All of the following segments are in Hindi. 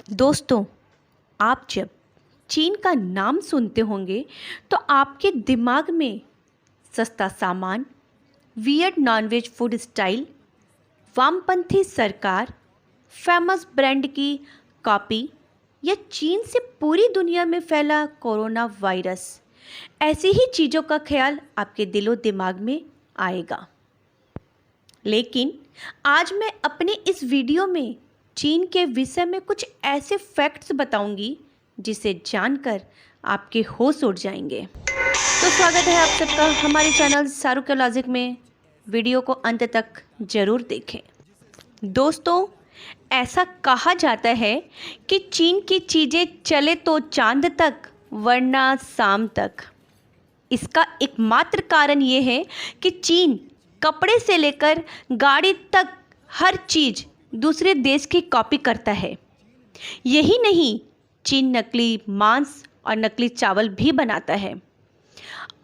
दोस्तों, आप जब चीन का नाम सुनते होंगे तो आपके दिमाग में सस्ता सामान, वियर्ड नॉनवेज फूड स्टाइल, वामपंथी सरकार, फेमस ब्रांड की कॉपी या चीन से पूरी दुनिया में फैला कोरोना वायरस, ऐसी ही चीज़ों का ख्याल आपके दिलो दिमाग में आएगा। लेकिन आज मैं अपने इस वीडियो में चीन के विषय में कुछ ऐसे फैक्ट्स बताऊंगी जिसे जानकर आपके होश उड़ जाएंगे। तो स्वागत है आप सबका हमारे चैनल शाहरुख लॉजिक में। वीडियो को अंत तक जरूर देखें। दोस्तों, ऐसा कहा जाता है कि चीन की चीज़ें चले तो चांद तक वरना शाम तक। इसका एकमात्र कारण ये है कि चीन कपड़े से लेकर गाड़ी तक हर चीज़ दूसरे देश की कॉपी करता है। यही नहीं, चीन नकली मांस और नकली चावल भी बनाता है।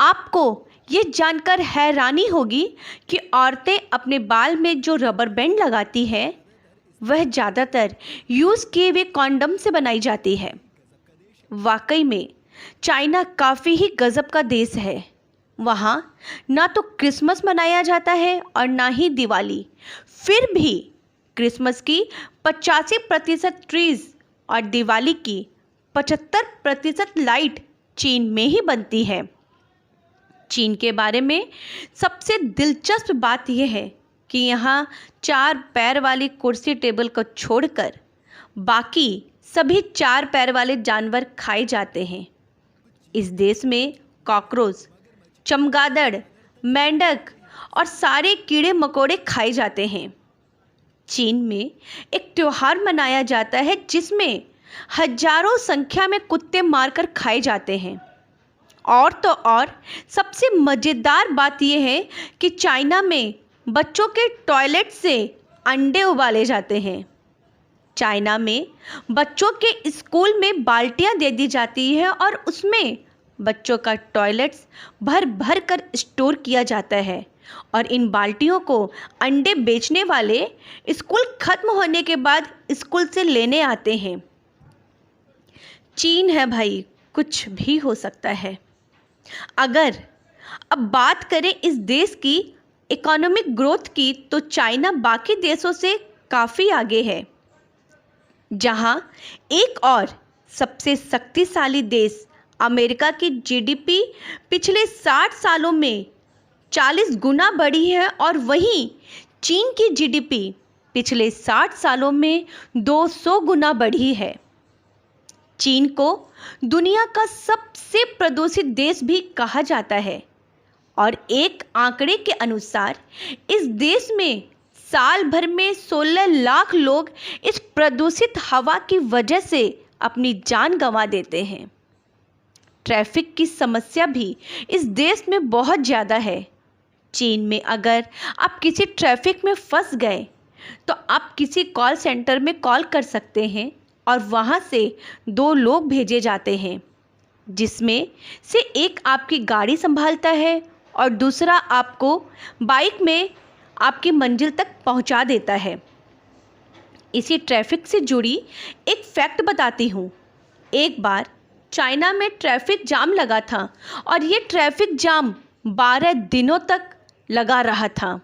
आपको ये जानकर हैरानी होगी कि औरतें अपने बाल में जो रबर बैंड लगाती हैं वह ज़्यादातर यूज़ किए हुए कॉन्डम से बनाई जाती है। वाकई में चाइना काफ़ी ही गजब का देश है। वहाँ ना तो क्रिसमस मनाया जाता है और ना ही दिवाली। फिर भी क्रिसमस की 85% ट्रीज़ और दिवाली की 75% लाइट चीन में ही बनती है। चीन के बारे में सबसे दिलचस्प बात यह है कि यहाँ 4 पैर वाली कुर्सी टेबल को छोड़कर बाकी सभी 4 पैर वाले जानवर खाए जाते हैं। इस देश में कॉकरोच, चमगादड़, मेंढक और सारे कीड़े मकोड़े खाए जाते हैं। चीन में एक त्योहार मनाया जाता है जिसमें हजारों संख्या में कुत्ते मारकर खाए जाते हैं। और तो और सबसे मज़ेदार बात यह है कि चाइना में बच्चों के टॉयलेट से अंडे उबाले जाते हैं। चाइना में बच्चों के स्कूल में बाल्टियां दे दी जाती है और उसमें बच्चों का टॉयलेट्स भर भर कर स्टोर किया जाता है और इन बाल्टियों को अंडे बेचने वाले स्कूल खत्म होने के बाद स्कूल से लेने आते हैं। चीन है भाई, कुछ भी हो सकता है। अगर अब बात करें इस देश की इकोनॉमिक ग्रोथ की तो चाइना बाकी देशों से काफ़ी आगे है। जहां एक और सबसे शक्तिशाली देश अमेरिका की जीडीपी पिछले 60 सालों में 40 गुना बढ़ी है और वहीं चीन की जीडीपी पिछले 60 सालों में 200 गुना बढ़ी है। चीन को दुनिया का सबसे प्रदूषित देश भी कहा जाता है और एक आंकड़े के अनुसार इस देश में साल भर में 16 लाख लोग इस प्रदूषित हवा की वजह से अपनी जान गंवा देते हैं। ट्रैफिक की समस्या भी इस देश में बहुत ज़्यादा है। चीन में अगर आप किसी ट्रैफिक में फंस गए तो आप किसी कॉल सेंटर में कॉल कर सकते हैं और वहाँ से 2 लोग भेजे जाते हैं, जिसमें से एक आपकी गाड़ी संभालता है और दूसरा आपको बाइक में आपकी मंजिल तक पहुंचा देता है। इसी ट्रैफिक से जुड़ी एक फैक्ट बताती हूँ। एक बार चाइना में ट्रैफिक जाम लगा था और ये ट्रैफिक जाम 12 दिनों तक लगा रहा था।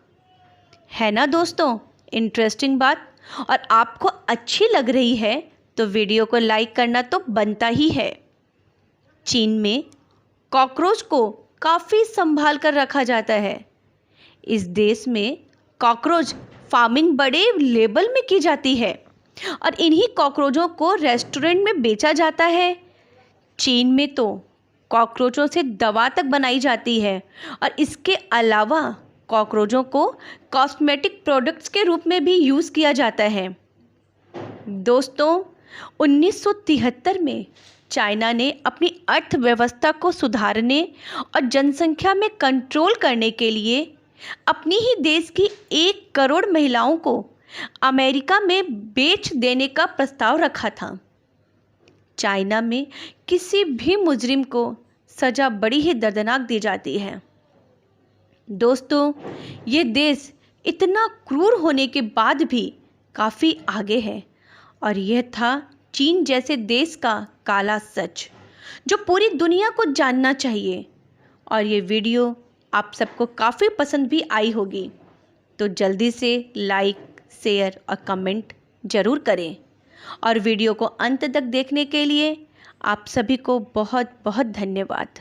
है ना दोस्तों, इंटरेस्टिंग बात। और आपको अच्छी लग रही है तो वीडियो को लाइक करना तो बनता ही है। चीन में कॉकरोच को काफ़ी संभाल कर रखा जाता है। इस देश में कॉकरोच फार्मिंग बड़े लेवल में की जाती है और इन्हीं कॉकरोचों को रेस्टोरेंट में बेचा जाता है। चीन में तो कॉकरोचों से दवा तक बनाई जाती है और इसके अलावा कॉकरोचों को कॉस्मेटिक प्रोडक्ट्स के रूप में भी यूज़ किया जाता है। दोस्तों, 1973 में चाइना ने अपनी अर्थव्यवस्था को सुधारने और जनसंख्या में कंट्रोल करने के लिए अपनी ही देश की 1 करोड़ महिलाओं को अमेरिका में बेच देने का प्रस्ताव रखा था। चाइना में किसी भी मुजरिम को सज़ा बड़ी ही दर्दनाक दी जाती है। दोस्तों, ये देश इतना क्रूर होने के बाद भी काफ़ी आगे है और यह था चीन जैसे देश का काला सच जो पूरी दुनिया को जानना चाहिए। और ये वीडियो आप सबको काफ़ी पसंद भी आई होगी, तो जल्दी से लाइक, शेयर और कमेंट ज़रूर करें। और वीडियो को अंत तक देखने के लिए आप सभी को बहुत बहुत धन्यवाद।